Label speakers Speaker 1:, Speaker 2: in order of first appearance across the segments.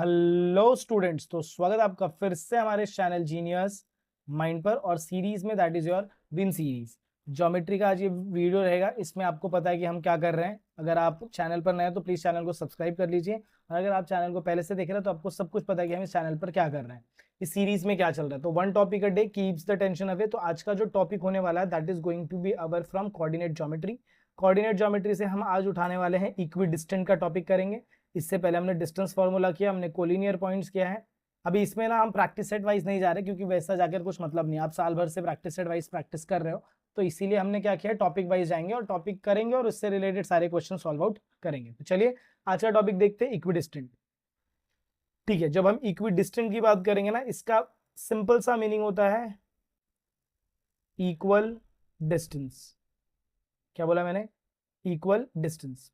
Speaker 1: Hello students, तो स्वागत है आपका फिर से हमारे चैनल जीनियस माइंड पर और सीरीज में that is your win series. Geometry का आज ये वीडियो रहेगा। इसमें आपको पता है कि हम क्या कर रहे हैं। अगर आप चैनल पर नए हैं तो प्लीज चैनल को सब्सक्राइब कर लीजिए, और अगर आप चैनल को पहले से देख रहे हैं तो आपको सब कुछ पता है कि हम इस चैनल पर क्या कर रहे हैं, इस सीरीज में क्या चल रहा है। तो one topic a day keeps the tension away. तो आज का जो टॉपिक होने वाला है that is going to be our from coordinate geometry. Coordinate geometry से हम आज उठाने वाले हैं इक्वी डिस्टेंट का टॉपिक करेंगे। इससे पहले हमने डिस्टेंस फार्मूला किया, हमने कोलिनियर पॉइंट्स किया है। अभी इसमें ना हम प्रैक्टिस सेट वाइज नहीं जा रहे, क्योंकि वैसा जाकर कुछ मतलब नहीं। आप साल भर से प्रैक्टिस सेट वाइज प्रैक्टिस कर रहे हो, तो इसीलिए हमने क्या किया, टॉपिक वाइज जाएंगे और टॉपिक करेंगे और उससे रिलेटेड सारे क्वेश्चन सॉल्व आउट करेंगे। तो चलिए आज का टॉपिक देखते हैं, इक्विडिस्टेंट। ठीक है, जब हम इक्विडिस्टेंट की बात करेंगे ना, इसका सिंपल सा मीनिंग होता है इक्वल डिस्टेंस। क्या बोला मैंने? Equal distance.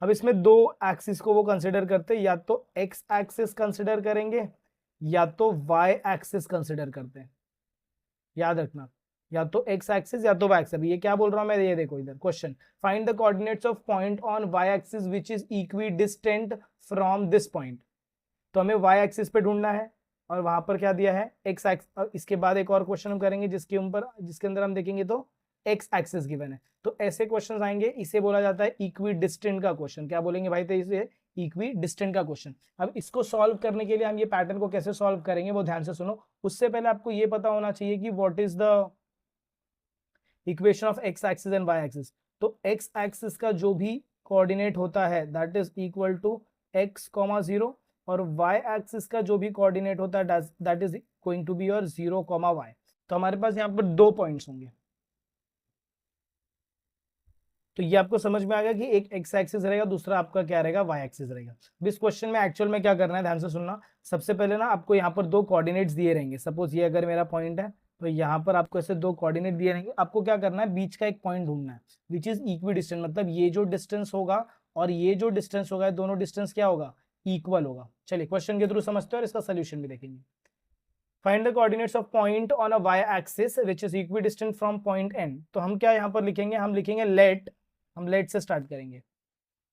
Speaker 1: अब इसमें दो एक्सिस को वो कंसिडर करते हैं, या तो एक्स एक्सिस कंसिडर करेंगे या तो वाई एक्सिस कंसिडर करते हैं। याद रखना, या तो एक्स एक्सिस या तो वाई एक्सिस। ये क्या बोल रहा हूं मैं, ये देखो इधर question, find the coordinates of point on Y axis which is equidistant from this point. तो हमें वाई एक्सिस पे ढूंढना है और वहां पर क्या दिया है, एक्स एक्सिस। इसके बाद एक और क्वेश्चन हम करेंगे जिसके अंदर हम देखेंगे तो एक्स एक्सिस गिवन है। तो ऐसे क्वेश्चन आएंगे, इसे बोला जाता है इक्वी डिस्टेंट का क्वेश्चन। क्या बोलेंगे भाई? तो इसे इक्वी डिस्टेंट का क्वेश्चन। अब इसको सॉल्व करने के लिए हम ये पैटर्न को कैसे सॉल्व करेंगे वो ध्यान से सुनो। उससे पहले आपको ये पता होना चाहिए कि what is the equation of X axis and Y axis. तो एक्स एक्सिस का जो भी कोऑर्डिनेट होता है that is equal to X comma zero, और वाई एक्सिस का जो भी कोऑर्डिनेट होता है that is going to be your zero comma Y. तो हमारे पास यहाँ पर दो पॉइंट्स होंगे। तो ये आपको समझ में आ गया कि एक एक्स एक्सिस रहेगा, दूसरा आपका क्या रहेगा, वाई एक्सिस रहेगा। इस क्वेश्चन में एक्चुअल में क्या करना है, ध्यान से सुनना। सबसे पहले ना आपको यहाँ पर दो कोऑर्डिनेट्स दिए रहेंगे। सपोज ये अगर मेरा पॉइंट है, तो यहाँ पर आपको ऐसे दो कोऑर्डिनेट दिए रहेंगे। आपको क्या करना है, बीच का एक पॉइंट ढूंढना है विच इज इक्वी डिस्टेंट। मतलब ये जो डिस्टेंस होगा और ये जो डिस्टेंस होगा, दोनों डिस्टेंस क्या होगा, इक्वल होगा। चलिए क्वेश्चन के थ्रू समझते हैं और इसका सोल्यूशन भी देखेंगे। Find the coordinates of point on a Y axis which is equidistant from point N. तो हम क्या यहाँ पर लिखेंगे, हम लिखेंगे लेट, हम लेट से स्टार्ट करेंगे।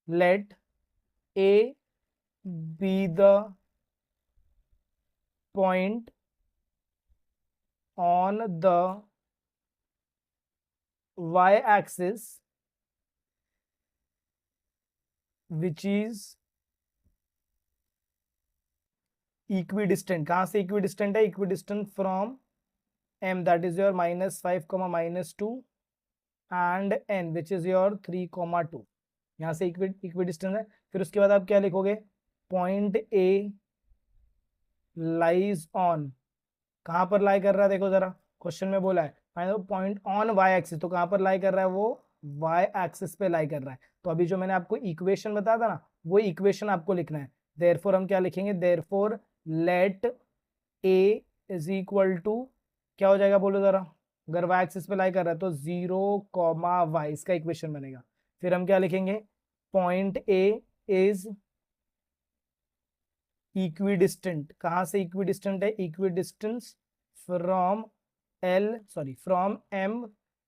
Speaker 1: Let A be the point on the Y axis which is equidistant. कहां से इक्विडिस्टेंट है, equidistant from M that is your -5, -2 and N which is your 3, 2। यहाँ से इक्विडिस्टेंस है। फिर उसके बाद आप क्या लिखोगे, पॉइंट ए लाइज ऑन। कहां पर लाई कर रहा है, देखो जरा क्वेश्चन में बोला है पॉइंट ऑन वाई एक्सिस, तो कहां पर लाई कर रहा है, वो वाई एक्सिस पे लाई कर रहा है। तो अभी जो मैंने आपको इक्वेशन बताया था ना, वो इक्वेशन आपको लिखना है। देयरफॉर हम क्या लिखेंगे, therefore let A is equal to, क्या हो जाएगा बोलो जरा, अगर वाई एक्सिस पे लाई कर रहा है तो 0, y, इसका इक्वेशन बनेगा। फिर हम क्या लिखेंगे, पॉइंट ए इज इक्विडिस्टेंट। कहां से इक्विडिस्टेंट है, equidistance from from M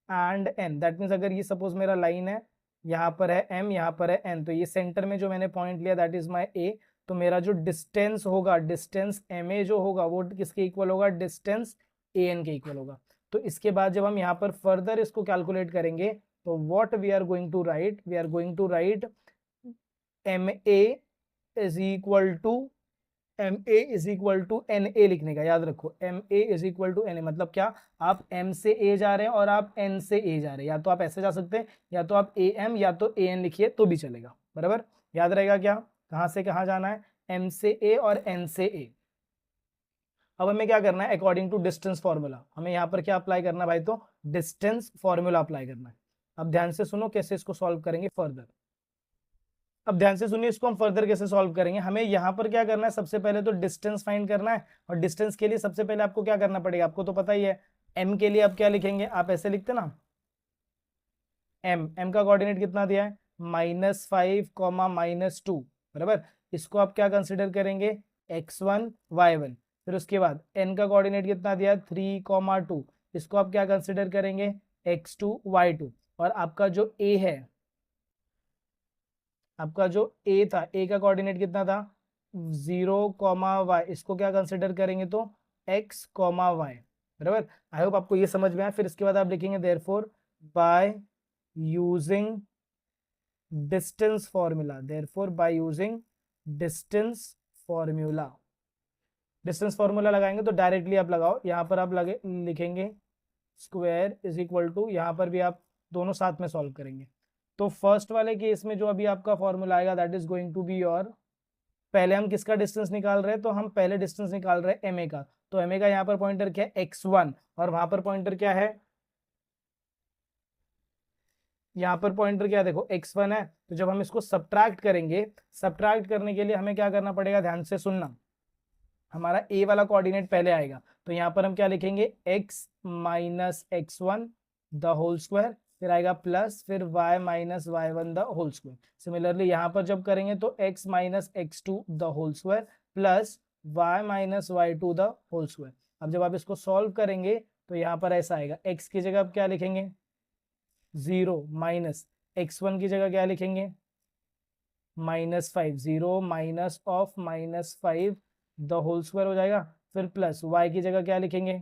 Speaker 1: and N. That means अगर ये सपोज मेरा लाइन है, यहाँ पर है एम, यहाँ पर है एन, तो ये सेंटर में जो मैंने पॉइंट लिया दैट इज माई ए। तो मेरा जो डिस्टेंस होगा, डिस्टेंस एम ए जो होगा, वो किसके इक्वल होगा, डिस्टेंस ए एन के इक्वल होगा। तो इसके बाद जब हम यहाँ पर फर्दर इसको कैलकुलेट करेंगे, तो what we are going to write, we are going to write M A is equal to M A is equal to N A लिखने का। याद रखो, M A is equal to N A, मतलब क्या, आप M से ए जा रहे हैं और आप एन से ए जा रहे हैं। या तो आप ऐसे जा सकते हैं, या तो आप ए एम या तो ए एन लिखिए तो भी चलेगा। बराबर याद रहेगा क्या, कहां से कहां जाना है, एम से ए और एन से ए। अब हमें क्या करना है, अकॉर्डिंग टू डिस्टेंस फॉर्मूला हमें यहाँ पर क्या अप्लाई करना है भाई, तो डिस्टेंस फॉर्मूला अप्लाई करना है। अब ध्यान से सुनो कैसे इसको सॉल्व करेंगे फर्दर। अब ध्यान से सुनिए, इसको हम फर्दर कैसे सॉल्व करेंगे। हमें यहाँ पर क्या करना है, सबसे पहले तो डिस्टेंस फाइंड करना है। और डिस्टेंस के लिए सबसे पहले आपको क्या करना पड़ेगा, आपको तो पता ही है। एम के लिए आप क्या लिखेंगे, आप ऐसे लिखते ना, एम का कोऑर्डिनेट कितना दिया है, -5, -2। बराबर, इसको आप क्या कंसिडर करेंगे, x1 y1। फिर उसके बाद एन का कोऑर्डिनेट कितना दिया है, 3, 2। इसको आप क्या कंसिडर करेंगे, x2 y2। और आपका जो ए है, आपका जो ए था, ए का कोऑर्डिनेट कितना था, 0, इसको क्या कंसिडर करेंगे तो x, बराबर। आई होप आपको ये समझ में आया। फिर इसके बाद आप लिखेंगे therefore by using distance formula, therefore by using distance formula. Distance formula लगाएंगे तो डायरेक्टली आप लगाओ, यहाँ पर आप लगे लिखेंगे स्क्वायर इज इक्वल टू, यहाँ पर भी आप दोनों साथ में सॉल्व करेंगे। तो फर्स्ट वाले केस में जो अभी आपका फॉर्मूला आएगा that is going to be your, पहले हम किसका डिस्टेंस निकाल रहे हैं, तो हम पहले डिस्टेंस निकाल रहे हैं एम ए का। तो एम ए का यहाँ पर पॉइंटर क्या है x1, और वहां पर पॉइंटर क्या है, यहाँ पर पॉइंटर क्या है देखो x1 है। तो जब हम इसको सब्ट्रैक्ट करेंगे, सब्ट्रैक्ट करने के लिए हमें क्या करना पड़ेगा, ध्यान से सुनना, हमारा ए वाला कोऑर्डिनेट पहले आएगा। तो यहाँ पर हम क्या लिखेंगे x minus x1 the whole square, फिर आएगा प्लस, फिर y minus y1 the whole square. Similarly यहाँ पर जब करेंगे तो x minus x2 the whole square plus y minus y2 the whole square. अब जब आप इसको सॉल्व करेंगे तो यहाँ पर ऐसा आएगा, x की जगह आप क्या लिखेंगे 0, माइनस x1 की जगह क्या लिखेंगे -5, 0 minus of -5 the whole square हो जाएगा। फिर प्लस y की जगह क्या लिखेंगे,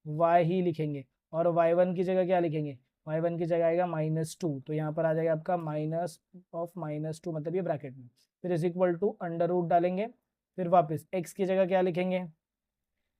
Speaker 1: y ही लिखेंगे, और y1 की जगह क्या लिखेंगे, y1 की जगह आएगा -2। तो यहाँ पर आ जाएगा आपका माइनस ऑफ -2, मतलब ये ब्रैकेट में, फिर is equal to under root डालेंगे। फिर वापस x की जगह क्या लिखेंगे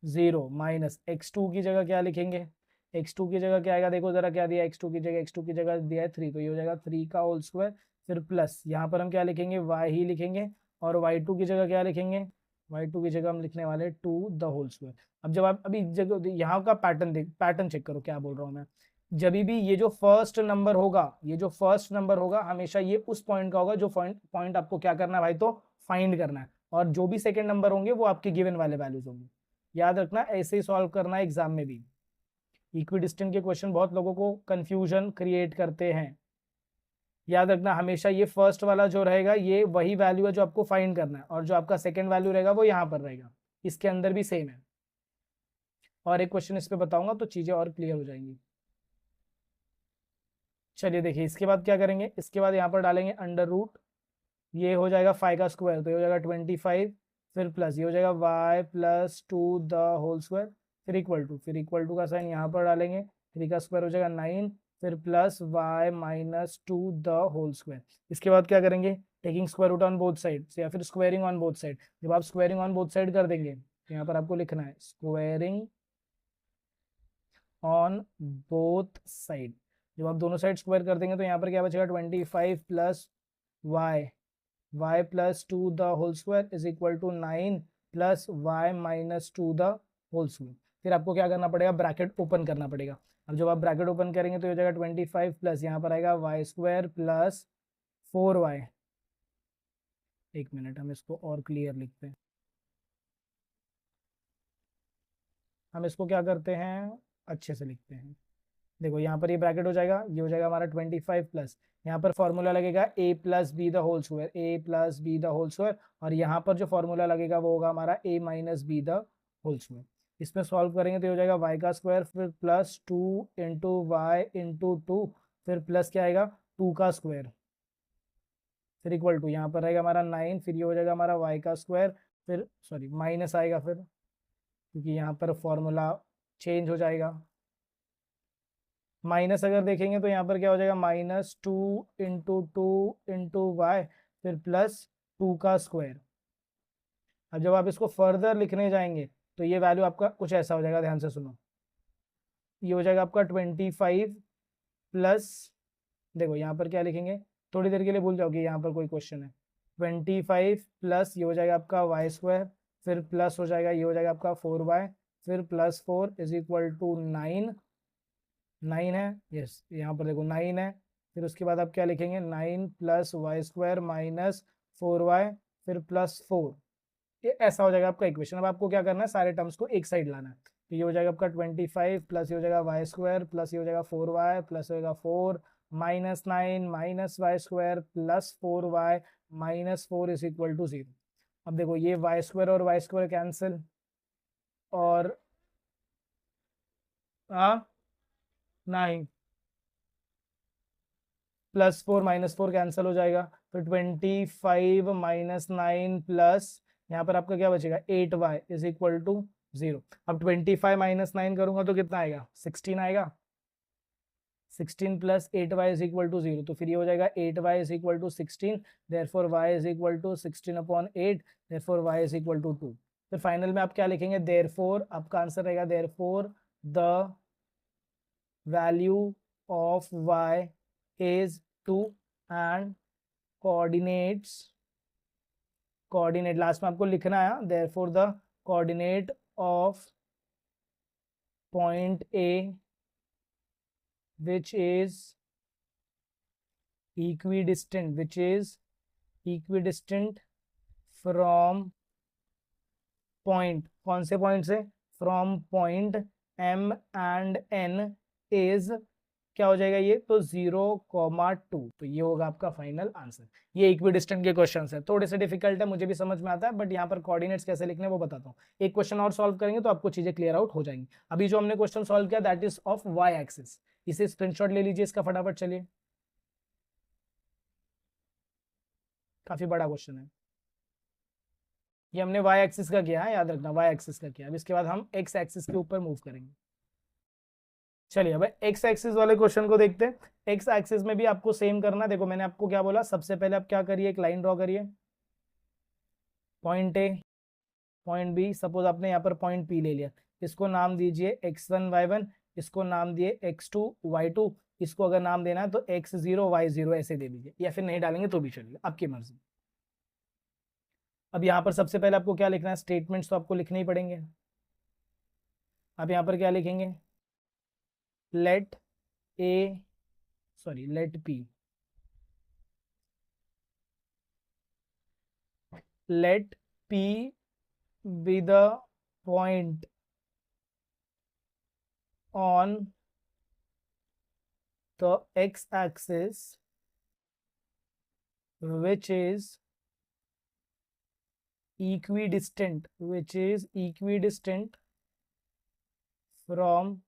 Speaker 1: 0, माइनस x2 की जगह क्या लिखेंगे, x2 की जगह क्या आएगा, देखो जरा क्या दिया x2 की जगह, x2 की जगह दिया है 3, तो ये हो जाएगा 3 का होल स्क्वायर। फिर प्लस यहाँ पर हम क्या लिखेंगे y ही लिखेंगे, और y2 की जगह क्या लिखेंगे, y2 की जगह हम लिखने वाले 2 द होल स्क्वायर। अब जब आप अभी जगह यहाँ का पैटर्न देख, पैटर्न चेक करो क्या बोल रहा हूँ मैं, जब भी ये जो फर्स्ट नंबर होगा, ये जो फर्स्ट नंबर होगा हमेशा ये उस पॉइंट का होगा जो पॉइंट आपको क्या करना है भाई, तो फाइंड करना है। और जो भी सेकेंड नंबर होंगे वो आपके गिवन वाले वैल्यूज होंगे। याद रखना, ऐसे ही सॉल्व करना है एग्जाम में भी। इक्विडिस्टेंट के क्वेश्चन बहुत लोगों को कंफ्यूजन क्रिएट करते हैं। याद रखना हमेशा ये फर्स्ट वाला जो रहेगा ये वही वैल्यू है जो आपको फाइंड करना है, और जो आपका सेकंड वैल्यू रहेगा वो यहाँ पर रहेगा, इसके अंदर भी सेम है। और एक क्वेश्चन इस पे बताऊंगा तो चीजें और क्लियर हो जाएंगी। चलिए देखिए इसके बाद क्या करेंगे, इसके बाद यहाँ पर डालेंगे अंडर रूट, ये हो जाएगा 5 का स्क्वायर, तो ये हो जाएगा 25, फिर प्लस ये हो जाएगा y plus 2 the whole square, फिर इक्वल टू का साइन यहाँ पर डालेंगे, 3 का स्क्वायर हो जाएगा 9, फिर plus y minus 2 the whole square. इसके बाद क्या करेंगे, taking square root on both side, या फिर स्क्वायरिंग ऑन बोथ साइड। जब आप स्क्वायरिंग ऑन बोथ साइड कर देंगे तो यहाँ पर आपको लिखना है स्क्वायरिंग ऑन बोथ साइड। जब आप दोनों साइड स्क्वायर कर देंगे तो यहाँ पर क्या बचेगा 25 plus y plus 2 the whole square is equal to 9 plus y minus 2 the whole square. फिर आपको क्या करना पड़ेगा, ब्रैकेट ओपन करना पड़ेगा। अब जब आप ब्रैकेट ओपन करेंगे तो ये हो जाएगा 25 प्लस यहाँ पर आएगा y स्क्वायर प्लस 4y। एक मिनट हम इसको और क्लियर लिखते हैं, हम इसको क्या करते हैं अच्छे से लिखते हैं। देखो यहाँ पर ये ब्रैकेट हो जाएगा, ये हो जाएगा हमारा 25 प्लस, यहाँ पर फॉर्मूला लगेगा a plus B the whole square, a plus B the whole square, और यहाँ पर जो फॉर्मूला लगेगा वो होगा हमारा a minus B the whole square. इसमें सॉल्व करेंगे तो ये हो जाएगा y का स्क्वायर, फिर प्लस 2 इंटू वाई इंटू 2, फिर प्लस क्या आएगा 2 का स्क्वायर, फिर इक्वल टू यहाँ पर रहेगा हमारा 9, फिर ये हो जाएगा हमारा y का स्क्वायर, फिर सॉरी माइनस आएगा, फिर क्योंकि यहाँ पर फॉर्मूला चेंज हो जाएगा। माइनस अगर देखेंगे तो यहाँ पर क्या हो जाएगा -2 × 2 × y, फिर प्लस 2 का स्क्वायर। अब जब आप इसको फर्दर लिखने जाएंगे तो ये वैल्यू आपका कुछ ऐसा हो जाएगा, ध्यान से सुनो, ये हो जाएगा आपका 25 प्लस, देखो यहाँ पर क्या लिखेंगे, थोड़ी देर के लिए भूल जाओ कि यहाँ पर कोई क्वेश्चन है। 25 प्लस ये हो जाएगा आपका वाई स्क्वायर, फिर प्लस हो जाएगा ये हो जाएगा आपका 4y, फिर प्लस 4 इज इक्वल टू 9, 9 है, यस यहाँ पर देखो 9 है। फिर उसके बाद आप क्या लिखेंगे 9 plus Y square minus 4y, फिर प्लस 4, ये ऐसा हो जाएगा आपका इक्वेशन। अब आपको क्या करना है, सारे टर्म्स को एक साइड लाना है। तो ये हो जाएगा आपका 25 प्लस ये हो जाएगा वाई स्क्वायर प्लस ये हो जाएगा 4y प्लस हो जाएगा 4 minus 9 minus Y square plus 4y minus 4 is equal to 0। अब देखो ये वाई स्क्वायर और वाई स्क्वायर कैंसिल, और नहीं, +4 -4 कैंसिल हो जाएगा, फिर 25 माइनस 9 प्लस यहाँ पर आपका क्या बचेगा 8y इज इक्वल टू 0। अब 25 माइनस 9 करूंगा तो कितना आएगा 16 आएगा। 16 plus 8y is equal to 0, तो फिर ये हो जाएगा 8y is equal to 16, therefore y is equal to 16 upon 8, therefore y is equal to 2। फिर फाइनल में आप क्या लिखेंगे, देयरफॉर आपका आंसर रहेगा therefore the value of y is 2 and coordinate last में आपको लिखना है, therefore the coordinate of point A which is equidistant from point, कौन से पॉइंट से, from point M and N is क्या हो जाएगा ये, तो 0,2। तो ये होगा आपका फाइनल आंसर। ये इक्विडिस्टेंट के क्वेश्चन है, थोड़े से डिफिकल्ट है, मुझे भी समझ में आता है, बट यहाँ पर कोऑर्डिनेट्स कैसे लिखने वो बताता हूँ। एक क्वेश्चन और सॉल्व करेंगे तो आपको चीजें क्लियर आउट हो जाएंगी। अभी जो हमने क्वेश्चन सॉल्व किया that is of Y axis, इसे स्क्रीनशॉट ले लीजिए इसका फटाफट। चलिए, काफी बड़ा क्वेश्चन है ये, हमने वाई एक्सिस का किया है, याद रखना वाई एक्सिस का किया। अब इसके बाद हम एक्स एक्सिस के ऊपर मूव करेंगे। चलिए अब एक्स एक्सिस वाले क्वेश्चन को देखते हैं। एक्स एक्सिस में भी आपको सेम करना। देखो मैंने आपको क्या बोला, सबसे पहले आप क्या करिए, एक लाइन ड्रॉ करिए, point A point B. Suppose आपने यहाँ पर पॉइंट पी ले लिया, इसको नाम दीजिए x1 y1, इसको नाम दिए x2 y2, इसको अगर नाम देना है तो x0 y0 ऐसे दे दीजिए, या फिर नहीं डालेंगे तो भी चलेगा, आपकी मर्जी। अब यहाँ पर सबसे पहले आपको क्या लिखना है, स्टेटमेंट्स तो आपको लिखने ही पड़ेंगे। अब यहाँ पर क्या लिखेंगे, late p be the point on the x-axis which is equidistant from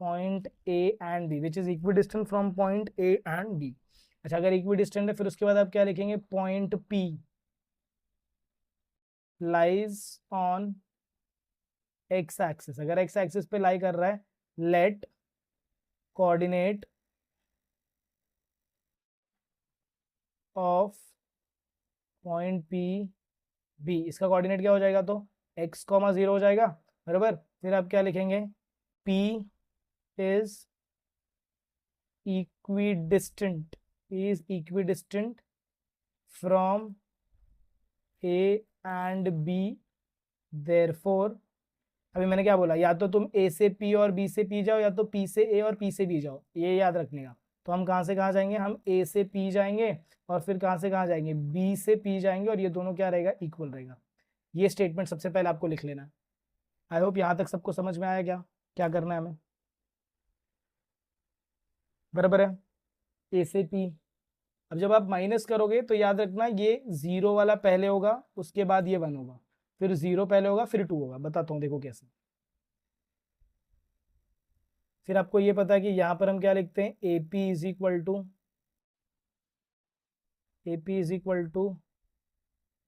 Speaker 1: point A and B, which is equidistant from point A and B। अच्छा, अगर equidistant है फिर उसके बाद आप क्या लिखेंगे, point P lies on x axis। अगर x axis पे लाई कर रहा है, let coordinate of point P B, इसका कोऑर्डिनेट क्या हो जाएगा, तो x, 0 हो जाएगा, बराबर। फिर आप क्या लिखेंगे, P is equidistant from A and B, therefore अभी मैंने क्या बोला, या तो तुम A से P और B से P जाओ, या तो P से A और P से B जाओ, ये याद रखने का। तो हम कहाँ से कहाँ जाएंगे, हम A से P जाएंगे, और फिर कहाँ से कहाँ जाएंगे, B से P जाएंगे, और ये दोनों क्या रहेगा, इक्वल रहेगा। ये स्टेटमेंट सबसे पहले आपको लिख लेना है। आई होप यहाँ तक सबको समझ में आया क्या क्या करना है हमें, बराबर है, A से P। अब जब आप माइनस करोगे तो याद रखना ये 0 वाला पहले होगा, उसके बाद ये 1 होगा, फिर 0 पहले होगा, फिर 2 होगा। बताता हूँ देखो कैसे। फिर आपको ये पता है कि यहाँ पर हम क्या लिखते हैं, AP is equal to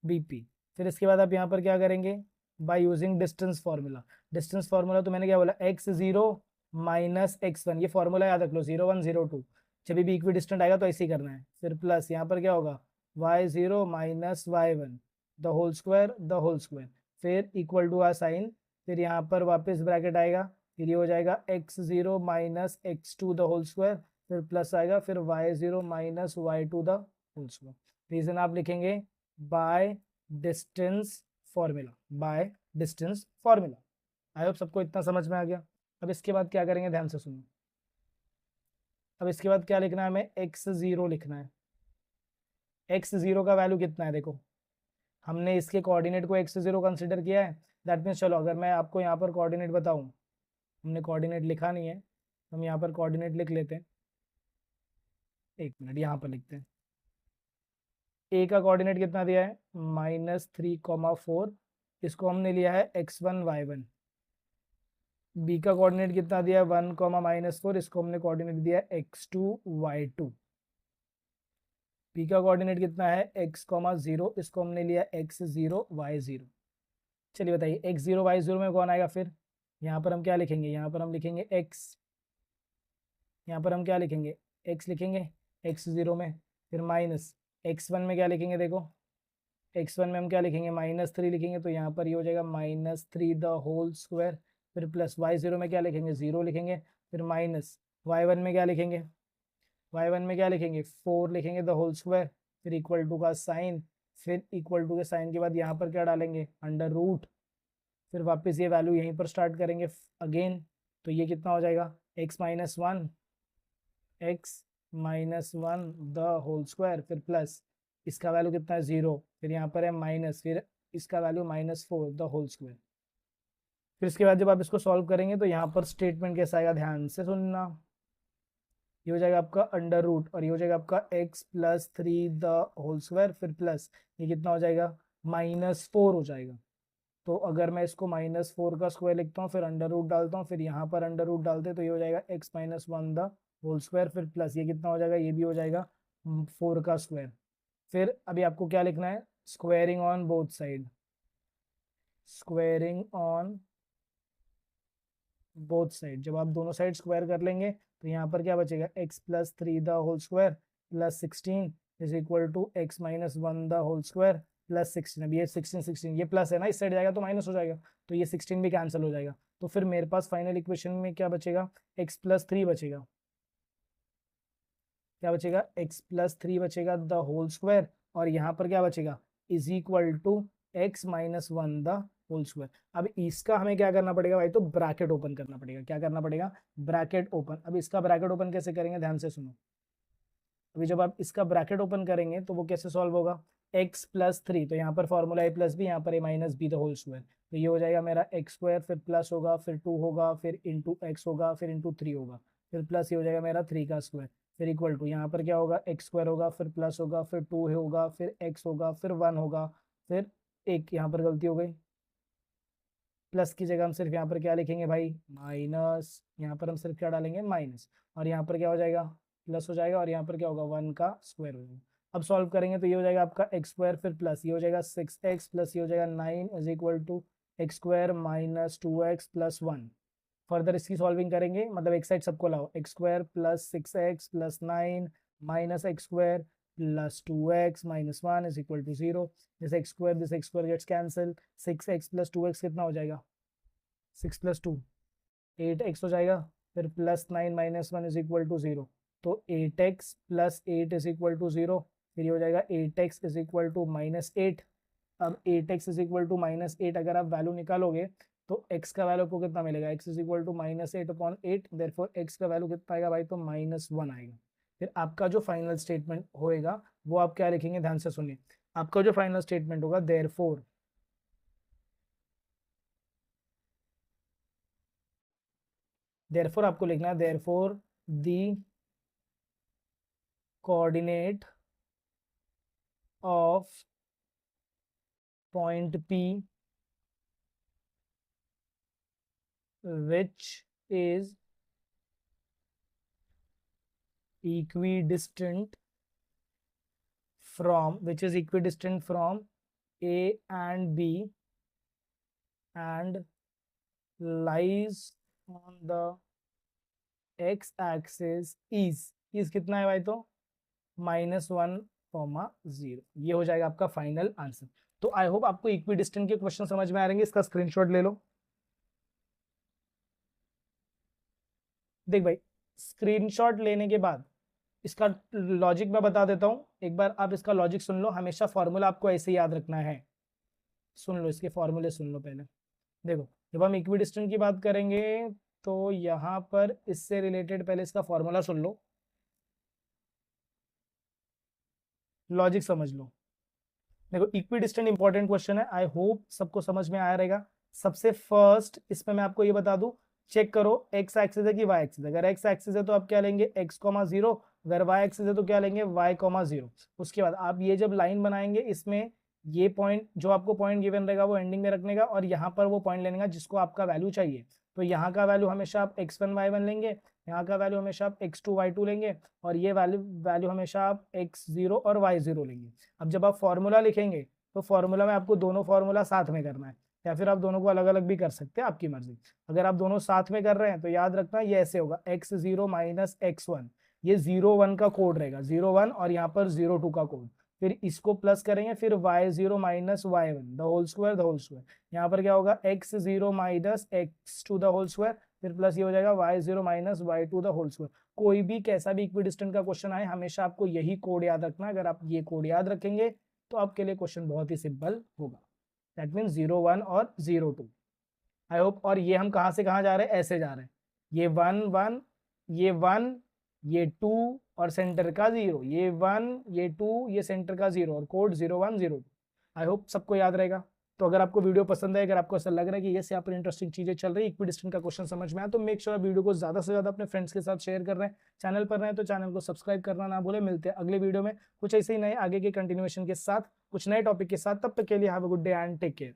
Speaker 1: BP। फिर इसके बाद आप यहाँ पर क्या करेंगे, by using distance formula. Distance formula तो मैंने क्या बोला, x0 माइनस x1, ये फार्मूला याद रख लो, 0 1 0 2। जब भी इक्वी डिस्टेंट आएगा तो ऐसे ही करना है। फिर प्लस यहाँ पर क्या होगा, y0 minus y1 the whole square, फिर इक्वल टू आ साइन, फिर यहाँ पर वापस ब्रैकेट आएगा, फिर ये हो जाएगा x0 minus x2 the whole square, फिर प्लस आएगा, फिर y0 minus y2 the whole square. Reason आप लिखेंगे by distance formula. I hope सबको इतना समझ में आ गया। अब इसके बाद क्या करेंगे, ध्यान से सुनो। अब इसके बाद क्या लिखना है, हमें x0 लिखना है। x0 का वैल्यू कितना है, देखो हमने इसके कोऑर्डिनेट को x0 कंसिडर किया है। दैट मीन्स चलो अगर मैं आपको यहाँ पर कोऑर्डिनेट बताऊँ, हमने कोऑर्डिनेट लिखा नहीं है, हम यहाँ पर कोऑर्डिनेट लिख लेते हैं। एक मिनट, यहाँ पर लिखते हैं। ए का कोऑर्डिनेट कितना दिया है, -3,4, इसको हमने लिया है x1 y1। बी का कोऑर्डिनेट कितना दिया है, 1, -4, इसको हमने कोऑर्डिनेट दिया है x2 y2। पी का कोऑर्डिनेट कितना है x कॉमा जीरो, इसको हमने लिया x जीरो वाई जीरो। चलिए बताइए x जीरो वाई जीरो में कौन आएगा फिर, यहाँ पर हम क्या लिखेंगे, यहाँ पर हम लिखेंगे x, यहाँ पर हम क्या लिखेंगे x लिखेंगे x जीरो में, फिर माइनस x वन में क्या लिखेंगे, देखो x वन में हम क्या लिखेंगे -3 लिखेंगे, तो यहाँ पर ये हो जाएगा -3 द होल स्क्वायर, फिर प्लस y जीरो में क्या लिखेंगे 0 लिखेंगे, फिर माइनस y वन में क्या लिखेंगे, y वन में क्या लिखेंगे 4 लिखेंगे द होल स्क्वायर, फिर इक्वल टू का साइन, फिर इक्वल टू के साइन के बाद यहाँ पर क्या डालेंगे अंडर रूट, फिर वापस ये वैल्यू यहीं पर स्टार्ट करेंगे अगेन, तो ये कितना हो जाएगा x minus one the whole square, फिर प्लस इसका वैल्यू कितना है 0, फिर यहाँ पर है माइनस, फिर इसका वैल्यू -4 द होल स्क्वायर। फिर इसके बाद जब आप इसको सॉल्व करेंगे तो यहाँ पर स्टेटमेंट कैसा आएगा, ध्यान से सुनना, ये हो जाएगा आपका अंडर रूट और ये हो जाएगा आपका x+3 द होल स्क्वायर, फिर प्लस ये कितना हो जाएगा -4 हो जाएगा। तो अगर मैं इसको -4 का स्क्वायर लिखता हूँ, फिर अंडर रूट डालता हूँ, फिर यहाँ पर अंडर रूट डालते तो ये हो जाएगा x-1 द होल स्क्वायर, फिर प्लस ये कितना हो जाएगा, ये भी हो जाएगा 4 का स्क्वायर। फिर अभी आपको क्या लिखना है, squaring on both side, squaring on both side, जब आप दोनों साइड स्क्वायर कर लेंगे तो यहाँ पर क्या बचेगा x+3 the whole square plus 16 is equal to x-1 the whole square plus 16। अब ये 16 ये प्लस है ना, इस साइड जाएगा तो माइनस हो जाएगा, तो ये 16 भी कैंसिल हो जाएगा, तो फिर मेरे पास फाइनल इक्वेशन में क्या बचेगा x+3 बचेगा, क्या बचेगा x+3 बचेगा द होल स्क्वायर, और यहाँ पर क्या बचेगा is equal to x-1 the whole square. अब इसका हमें क्या करना पड़ेगा भाई, तो ब्रैकेट ओपन करना पड़ेगा, क्या करना पड़ेगा ब्रैकेट ओपन। अब इसका ब्रैकेट ओपन कैसे करेंगे, ध्यान से सुनो, अभी जब आप इसका ब्रैकेट ओपन करेंगे तो वो कैसे सॉल्व होगा, x+3, तो यहाँ पर फॉर्मूला a प्लस बी, यहाँ पर a-b द होल स्क्वायर, तो ये हो जाएगा मेरा x स्क्वायर, फिर प्लस होगा, फिर 2 होगा, फिर इंटू x होगा, फिर इंटू 3 होगा, फिर प्लस ये हो जाएगा मेरा 3 का स्क्वायर, फिर इक्वल टू यहाँ पर क्या होगा x स्क्वायर होगा, फिर प्लस होगा, फिर 2 होगा, फिर x होगा, फिर 1 होगा, फिर एक यहाँ पर गलती हो गई, प्लस की जगह हम सिर्फ यहाँ पर क्या लिखेंगे भाई माइनस, यहाँ पर हम सिर्फ क्या डालेंगे माइनस, और यहाँ पर क्या हो जाएगा प्लस हो जाएगा, और यहाँ पर क्या होगा 1 का स्क्वायर हो जाएगा। अब सॉल्व करेंगे तो ये हो जाएगा आपका x स्क्वायर, फिर प्लस ये हो जाएगा 6x प्लस ये हो जाएगा 9 इज इक्वल टू x square minus 2x plus 1। Further इसकी सॉल्विंग करेंगे, मतलब एक साइड सबको लाओ, x square plus 6x plus 9 minus x square plus 2x minus 1 is equal to 0। This x square gets cancel, 6x plus 2x कितना हो जाएगा 6 प्लस 2 8x हो जाएगा, फिर plus 9 minus 1 is equal to 0, तो 8x plus 8 is equal to 0, फिर ये हो जाएगा 8x इज इक्वल टू -8। अब 8x इज इक्वल टू -8 अगर आप वैल्यू निकालोगे तो x का वैल्यू को कितना मिलेगा, x is equal to -8/8, therefore x का वैल्यू कितना आएगा भाई, तो -1 आएगा। फिर आपका जो फाइनल स्टेटमेंट होएगा वो आप क्या लिखेंगे, ध्यान से सुनिए, आपका जो फाइनल स्टेटमेंट होगा देयरफॉर आपको लिखना है therefore the coordinate of point P which is equidistant from A and B and lies on the x axis is कितना है भाई, तो -1,0। ये हो जाएगा आपका फाइनल आंसर। तो आई होप आपको इक्विडिस्टेंट के क्वेश्चन समझ में आ रहेंगे, इसका स्क्रीनशॉट ले लो। देख भाई, स्क्रीनशॉट लेने के बाद इसका लॉजिक मैं बता देता हूं, एक बार आप इसका लॉजिक सुन लो, हमेशा फॉर्मूला आपको ऐसे याद रखना है। सुन लो, इसके फॉर्मूले सुन लो पहले। देखो, जब हम इक्विडिस्टेंट की बात करेंगे तो यहाँ पर इससे रिलेटेड पहले इसका फॉर्मूला सुन लो, लॉजिक समझ लो। देखो, इक्विडिस्टेंट इंपॉर्टेंट क्वेश्चन है, आई होप सबको समझ में आया रहेगा। सबसे फर्स्ट इसमें मैं आपको ये बता दूं, चेक करो एक्स एक्सिस है कि वाई एक्सिस है। अगर एक्स एक्सिस है तो आप क्या लेंगे x,0, अगर वाई एक्सिस है तो क्या लेंगे y,0। उसके बाद आप ये जब लाइन बनाएंगे, इसमें ये पॉइंट जो आपको पॉइंट गिवन रहेगा वो एंडिंग में रखने का, और यहाँ पर वो पॉइंट लेने का जिसको आपका वैल्यू चाहिए। तो यहाँ का वैल्यू हमेशा आप x1 y1 लेंगे, यहाँ का वैल्यू हमेशा आप x2 y2 लेंगे और ये वैल्यू हमेशा आप x0 और y0 लेंगे। अब जब आप फॉर्मूला लिखेंगे तो फॉर्मूला में आपको दोनों फॉर्मूला साथ में करना है, या फिर आप दोनों को अलग अलग भी कर सकते हैं, आपकी मर्जी। अगर आप दोनों साथ में कर रहे हैं तो याद रखना ये ऐसे होगा x0 माइनस x1, ये 0 1 का कोड रहेगा, 0 1 और यहाँ पर 0 2 का कोड, फिर इसको प्लस करेंगे, फिर y0 minus y1 the whole square, यहाँ पर क्या होगा x0 minus x2 the whole square, फिर प्लस ये हो जाएगा y0 minus y2 the whole square. कोई भी कैसा भी इक्विडिस्टेंट का क्वेश्चन आए हमेशा आपको यही कोड याद रखना है। अगर आप ये कोड याद रखेंगे तो आपके लिए क्वेश्चन बहुत ही सिंपल होगा। दैट मीन्स 0 1 और 0 2। I hope. और ये हम कहाँ से कहाँ जा रहे हैं, ऐसे जा रहे हैं, ये 1 1, ये 1, ये 2 और सेंटर का 0, ये 1, ये 2, ये सेंटर का 0 और कोड 0 1 0 2। आई होप सबको याद रहेगा। तो अगर आपको वीडियो पसंद है, अगर आपको ऐसा लग रहा है कि ये से यहाँ पर इंटरेस्टिंग चीजें चल रही है, इक्विडिस्टेंट का क्वेश्चन समझ में आया, तो मेक श्योर वीडियो को ज्यादा से ज्यादा अपने फ्रेंड्स के साथ शेयर कर रहे हैं। चैनल पर रहे हैं तो चैनल को सब्सक्राइब करना ना भूले। मिलते हैं अगले वीडियो में कुछ ऐसे ही नए आगे के कंटिन्यूएशन के साथ, कुछ नए टॉपिक के साथ। तब तक के लिए have a good day and take care.